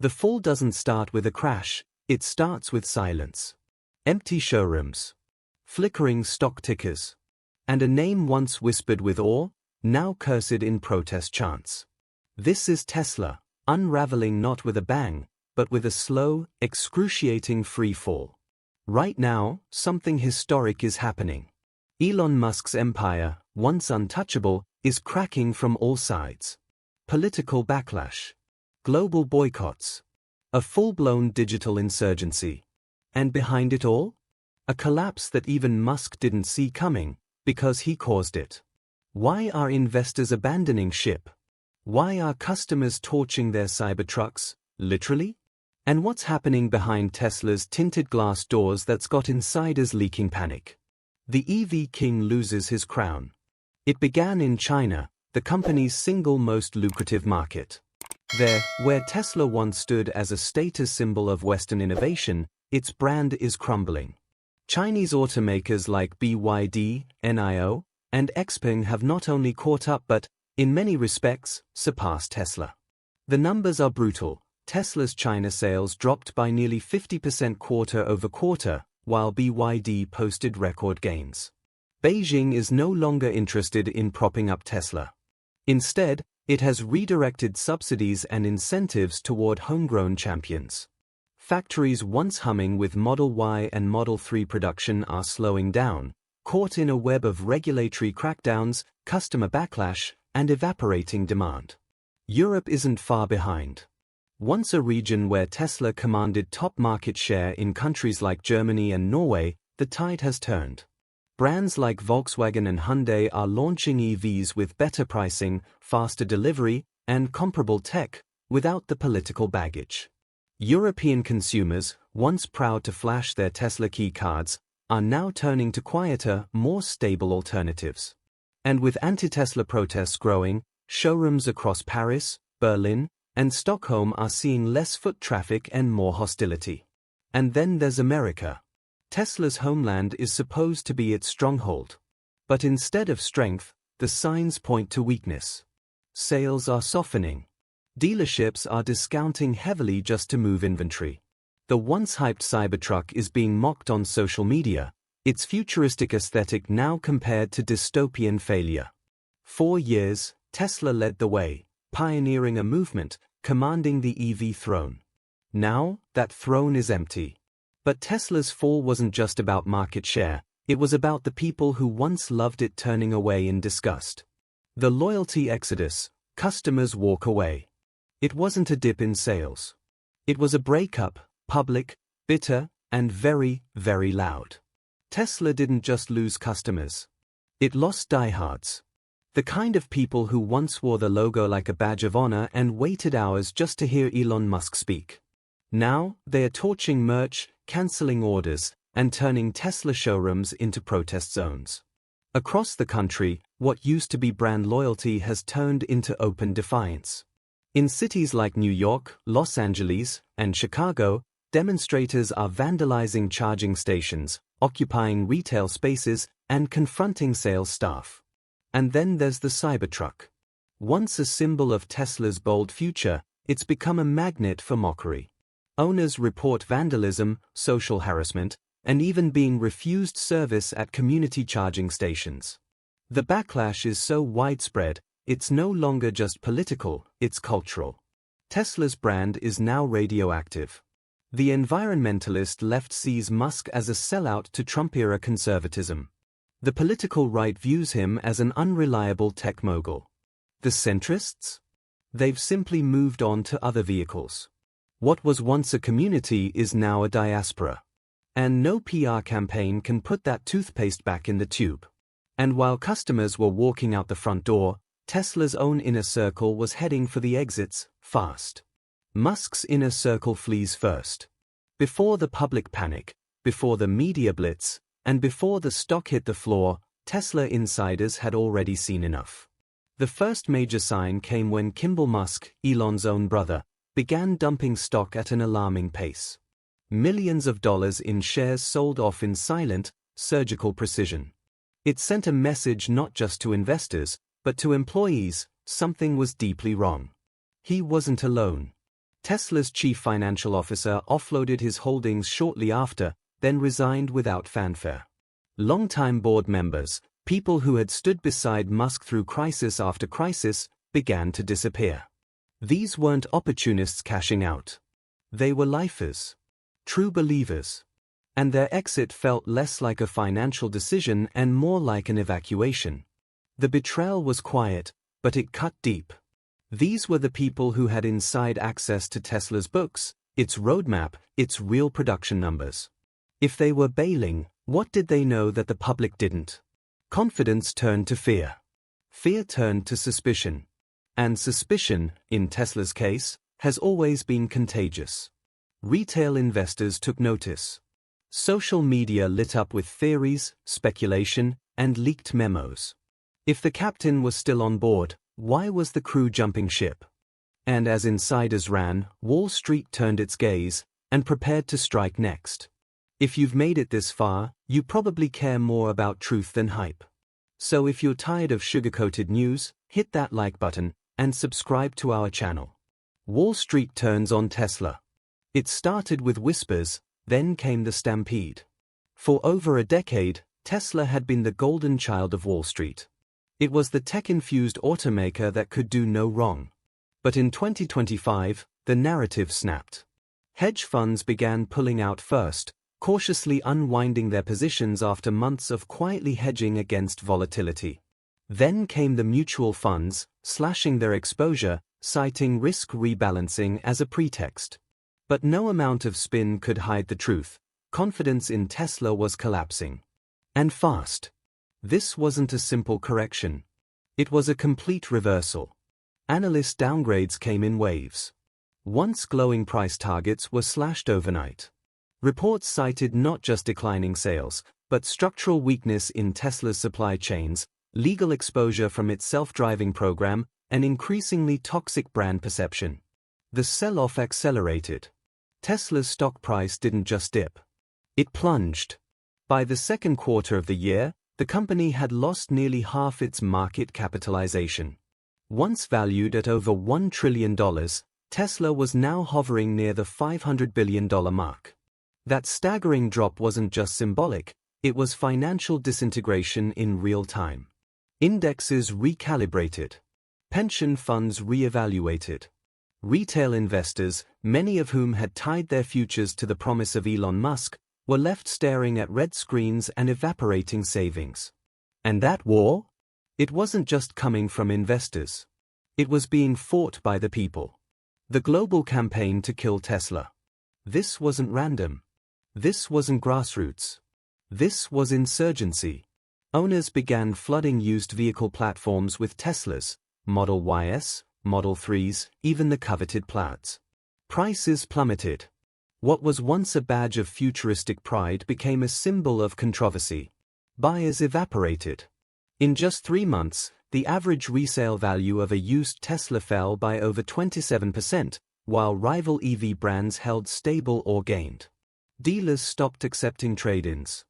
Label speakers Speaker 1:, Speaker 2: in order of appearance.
Speaker 1: The fall doesn't start with a crash, it starts with silence. Empty showrooms, flickering stock tickers, and a name once whispered with awe, now cursed in protest chants. This is Tesla, unraveling not with a bang, but with a slow, excruciating free fall. Right now, something historic is happening. Elon Musk's empire, once untouchable, is cracking from all sides. Political backlash, global boycotts, a full-blown digital insurgency. And behind it all? A collapse that even Musk didn't see coming, because he caused it. Why are investors abandoning ship? Why are customers torching their Cybertrucks, literally? And what's happening behind Tesla's tinted glass doors that's got insiders leaking panic? The EV king loses his crown. It began in China, the company's single most lucrative market. There, where Tesla once stood as a status symbol of Western innovation, its brand is crumbling. Chinese automakers like BYD, NIO, and XPeng have not only caught up but, in many respects, surpassed Tesla. The numbers are brutal. Tesla's China sales dropped by nearly 50% quarter-over-quarter, while BYD posted record gains. Beijing is no longer interested in propping up Tesla. Instead, it has redirected subsidies and incentives toward homegrown champions. Factories once humming with Model Y and Model 3 production are slowing down, caught in a web of regulatory crackdowns, customer backlash, and evaporating demand. Europe isn't far behind. Once a region where Tesla commanded top market share in countries like Germany and Norway, the tide has turned. Brands like Volkswagen and Hyundai are launching EVs with better pricing, faster delivery, and comparable tech, without the political baggage. European consumers, once proud to flash their Tesla keycards, are now turning to quieter, more stable alternatives. And with anti-Tesla protests growing, showrooms across Paris, Berlin, and Stockholm are seeing less foot traffic and more hostility. And then there's America. Tesla's homeland is supposed to be its stronghold. But instead of strength, the signs point to weakness. Sales are softening. Dealerships are discounting heavily just to move inventory. The once hyped Cybertruck is being mocked on social media, its futuristic aesthetic now compared to dystopian failure. 4 years, Tesla led the way, pioneering a movement, commanding the EV throne. Now, that throne is empty. But Tesla's fall wasn't just about market share, it was about the people who once loved it turning away in disgust. The loyalty exodus, customers walk away. It wasn't a dip in sales. It was a breakup, public, bitter, and very, very loud. Tesla didn't just lose customers. It lost diehards. The kind of people who once wore the logo like a badge of honor and waited hours just to hear Elon Musk speak. Now, they are torching merch, canceling orders, and turning Tesla showrooms into protest zones. Across the country, what used to be brand loyalty has turned into open defiance. In cities like New York, Los Angeles, and Chicago, demonstrators are vandalizing charging stations, occupying retail spaces, and confronting sales staff. And then there's the Cybertruck. Once a symbol of Tesla's bold future, it's become a magnet for mockery. Owners report vandalism, social harassment, and even being refused service at community charging stations. The backlash is so widespread, it's no longer just political, it's cultural. Tesla's brand is now radioactive. The environmentalist left sees Musk as a sellout to Trump-era conservatism. The political right views him as an unreliable tech mogul. The centrists? They've simply moved on to other vehicles. What was once a community is now a diaspora. And no PR campaign can put that toothpaste back in the tube. And while customers were walking out the front door, Tesla's own inner circle was heading for the exits, fast. Musk's inner circle flees first. Before the public panic, before the media blitz, and before the stock hit the floor, Tesla insiders had already seen enough. The first major sign came when Kimball Musk, Elon's own brother, began dumping stock at an alarming pace. Millions of dollars in shares sold off in silent, surgical precision. It sent a message not just to investors, but to employees, something was deeply wrong. He wasn't alone. Tesla's chief financial officer offloaded his holdings shortly after, then resigned without fanfare. Longtime board members, people who had stood beside Musk through crisis after crisis, began to disappear. These weren't opportunists cashing out. They were lifers. True believers. And their exit felt less like a financial decision and more like an evacuation. The betrayal was quiet, but it cut deep. These were the people who had inside access to Tesla's books, its roadmap, its real production numbers. If they were bailing, what did they know that the public didn't? Confidence turned to fear. Fear turned to suspicion. And suspicion, in Tesla's case, has always been contagious. Retail investors took notice. Social media lit up with theories, speculation, and leaked memos. If the captain was still on board, why was the crew jumping ship? And as insiders ran, Wall Street turned its gaze and prepared to strike next. If you've made it this far, you probably care more about truth than hype. So if you're tired of sugar-coated news, hit that like button and subscribe to our channel. Wall Street turns on Tesla. It started with whispers, then came the stampede. For over a decade, Tesla had been the golden child of Wall Street. It was the tech-infused automaker that could do no wrong. But in 2025, the narrative snapped. Hedge funds began pulling out first, cautiously unwinding their positions after months of quietly hedging against volatility. Then came the mutual funds, slashing their exposure, citing risk rebalancing as a pretext. But no amount of spin could hide the truth. Confidence in Tesla was collapsing. And fast. This wasn't a simple correction. It was a complete reversal. Analyst downgrades came in waves. Once glowing price targets were slashed overnight. Reports cited not just declining sales, but structural weakness in Tesla's supply chains, legal exposure from its self-driving program, and increasingly toxic brand perception. The sell-off accelerated. Tesla's stock price didn't just dip. It plunged. By the second quarter of the year, the company had lost nearly half its market capitalization. Once valued at over $1 trillion, Tesla was now hovering near the $500 billion mark. That staggering drop wasn't just symbolic, it was financial disintegration in real time. Indexes recalibrated. Pension funds re-evaluated. Retail investors, many of whom had tied their futures to the promise of Elon Musk, were left staring at red screens and evaporating savings. And that war? It wasn't just coming from investors. It was being fought by the people. The global campaign to kill Tesla. This wasn't random. This wasn't grassroots. This was insurgency. Owners began flooding used vehicle platforms with Teslas, Model Ys, Model 3s, even the coveted Plaids. Prices plummeted. What was once a badge of futuristic pride became a symbol of controversy. Buyers evaporated. In just 3 months, the average resale value of a used Tesla fell by over 27%, while rival EV brands held stable or gained. Dealers stopped accepting trade-ins.